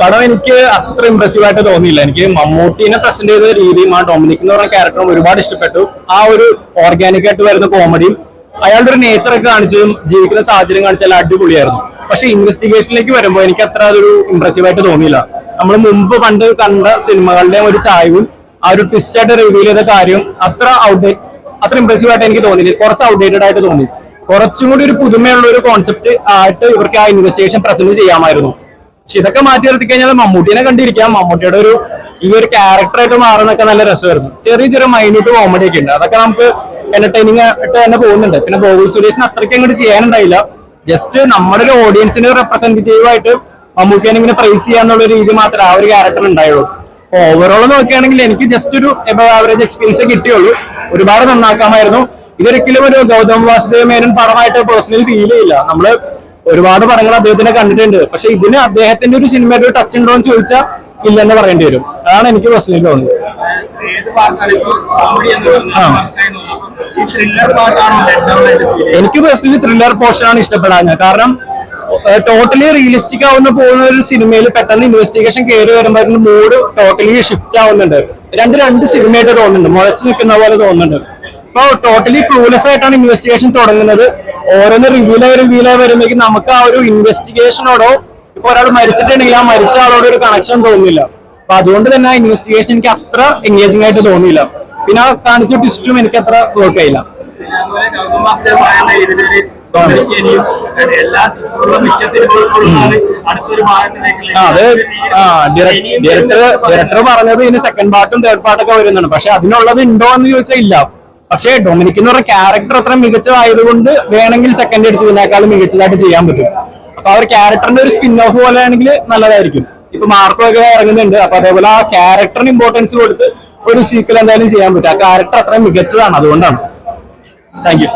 പടം എനിക്ക് അത്ര ഇംപ്രസീവ് ആയിട്ട് തോന്നിയില്ല. എനിക്ക് മമ്മൂട്ടിനെ പ്രസന്റ് ചെയ്ത രീതിയും ആ ഡൊമിനിക് എന്ന് പറഞ്ഞ ക്യാരക്ടറും ഒരുപാട് ഇഷ്ടപ്പെട്ടു. ആ ഒരു ഓർഗാനിക് ആയിട്ട് വരുന്ന കോമഡിയും അയാളുടെ ഒരു നേച്ചറൊക്കെ കാണിച്ചതും ജീവിക്കുന്ന സാഹചര്യം കാണിച്ചാൽ അടിപൊളിയായിരുന്നു. പക്ഷെ ഇൻവെസ്റ്റിഗേഷനിലേക്ക് വരുമ്പോൾ എനിക്ക് അത്ര അതൊരു ഇംപ്രസീവ് ആയിട്ട് തോന്നിയില്ല. നമ്മൾ മുമ്പ് പണ്ട് കണ്ട സിനിമകളുടെ ഒരു ചായവും ആ ഒരു ട്വിസ്റ്റ് ആയിട്ട് റിവീൽ ചെയ്ത കാര്യം അത്ര ഇംപ്രസീവ് ആയിട്ട് എനിക്ക് തോന്നിയില്ല. കുറച്ച് ഔട്ട്ഡേറ്റഡ് ആയിട്ട് തോന്നി. കുറച്ചും കൂടി ഒരു പുതുമയുള്ള ഒരു കോൺസെപ്റ്റ് ആയിട്ട് ഇവർക്ക് ആ ഇൻവെസ്റ്റിഗേഷൻ പ്രസന്റ് ചെയ്യാമായിരുന്നു. പക്ഷെ ഇതൊക്കെ മാറ്റി നിർത്തി കഴിഞ്ഞാൽ മമ്മൂട്ടിനെ കണ്ടിരിക്കാം. മമ്മൂട്ടിയുടെ ഈ ഒരു ക്യാരക്ടറായിട്ട് മാറുന്നൊക്കെ നല്ല രസമായിരുന്നു. ചെറിയ ചെറിയ മൈന്യൂട്ട് കോമഡി ഒക്കെ ഉണ്ട്. അതൊക്കെ നമുക്ക് എന്റർടൈനിങ് ആയിട്ട് തന്നെ പോകുന്നുണ്ട്. പിന്നെ ഗോകുൽ സുരേഷിന് അത്രയ്ക്ക് അങ്ങോട്ട് ചെയ്യാനുണ്ടായില്ല. ജസ്റ്റ് നമ്മുടെ ഒരു ഓഡിയൻസിന് റെപ്രസെന്റേറ്റീവ് ആയിട്ട് മമ്മൂട്ടിനെ ഇങ്ങനെ പ്രൈസ് ചെയ്യാന്നുള്ള രീതി മാത്രമേ ആ ഒരു ക്യാരക്ടർ ഉണ്ടായുള്ളൂ. ഓവറോൾ നോക്കുകയാണെങ്കിൽ എനിക്ക് ജസ്റ്റ് ഒരു എബവ് ആവറേജ് എക്സ്പീരിയൻസ് കിട്ടിയുള്ളൂ. ഒരുപാട് നന്നാക്കാമായിരുന്നു. ഇതൊരിക്കലും ഒരു ഗൗതം വാസുദേവ മേനോൻ പടമായിട്ട് പേഴ്സണലി ഫീൽ ചെയ്യില്ല. നമ്മള് ഒരുപാട് പടങ്ങൾ അദ്ദേഹത്തിനെ കണ്ടിട്ടുണ്ട്. പക്ഷെ ഇതിന് അദ്ദേഹത്തിന്റെ ഒരു സിനിമയുടെ ഒരു ടച്ച് ഉണ്ടോ എന്ന് ചോദിച്ചാൽ ഇല്ലെന്ന് പറയേണ്ടി വരും. അതാണ് എനിക്ക് പേഴ്സണലി തോന്നുന്നത്. എനിക്ക് പേഴ്സണലി ത്രില്ലർ പോർഷനാണ് ഇഷ്ടപ്പെടാൻ. കാരണം ടോട്ടലി റിയലിസ്റ്റിക് ആവുന്ന പോകുന്ന ഒരു സിനിമയിൽ പെട്ടെന്ന് ഇൻവെസ്റ്റിഗേഷൻ കയറി വരുമ്പോൾ മൂഡ് ടോട്ടലി ഷിഫ്റ്റ് ആവുന്നുണ്ട്. രണ്ട് സിനിമയായിട്ട് തോന്നുന്നുണ്ട്. മുളച്ചു നിൽക്കുന്ന പോലെ തോന്നുന്നുണ്ട്. ഇപ്പൊ ടോട്ടലി ക്ലൂലെസ് ആയിട്ടാണ് ഇൻവെസ്റ്റിഗേഷൻ തുടങ്ങുന്നത്. ഓരോന്ന് റിവീലായി വരുമ്പോഴേക്കും നമുക്ക് ആ ഒരു ഇൻവെസ്റ്റിഗേഷനോടോ ഇപ്പൊ ഒരാൾ മരിച്ചിട്ടുണ്ടെങ്കിൽ ആ മരിച്ച ആളോട് ഒരു കണക്ഷൻ തോന്നുന്നില്ല. അപ്പൊ അതുകൊണ്ട് തന്നെ ആ ഇൻവെസ്റ്റിഗേഷൻ എനിക്ക് അത്ര എൻഗേജിംഗ് ആയിട്ട് തോന്നിയില്ല. പിന്നെ ആ കാണിച്ച ട്വിസ്റ്റും എനിക്ക് അത്ര വർക്ക് ആയില്ല. അത് ഡയറക്ടർ പറഞ്ഞത് ഇനി സെക്കൻഡ് പാർട്ടും തേർഡ് പാർട്ടൊക്കെ വരുന്നുണ്ട്. പക്ഷെ അതിനുള്ളത് ഉണ്ടോ എന്ന് ചോദിച്ചാൽ ഇല്ല. പക്ഷെ ഡൊമിനിക് എന്ന് പറഞ്ഞ ക്യാരക്ടർ അത്ര മികച്ചതായതുകൊണ്ട് വേണമെങ്കിൽ സെക്കൻഡ് എടുത്തതിനേക്കാളും മികച്ചതായിട്ട് ചെയ്യാൻ പറ്റും. അപ്പൊ ആ ഒരു ക്യാരക്ടറിന്റെ ഒരു സ്പിൻ ഓഫ് പോലെ ആണെങ്കിൽ നല്ലതായിരിക്കും. ഇപ്പൊ മാർക്കോ ഒക്കെ ഇറങ്ങുന്നുണ്ട്. അപ്പൊ അതേപോലെ ആ ക്യാരക്ടറിന് ഇമ്പോർട്ടൻസ് കൊടുത്ത് ഒരു സീക്വൽ എന്തായാലും ചെയ്യാൻ പറ്റും. ആ ക്യാരക്ടർ അത്ര മികച്ചതാണ്. അതുകൊണ്ടാണ്. Thank you.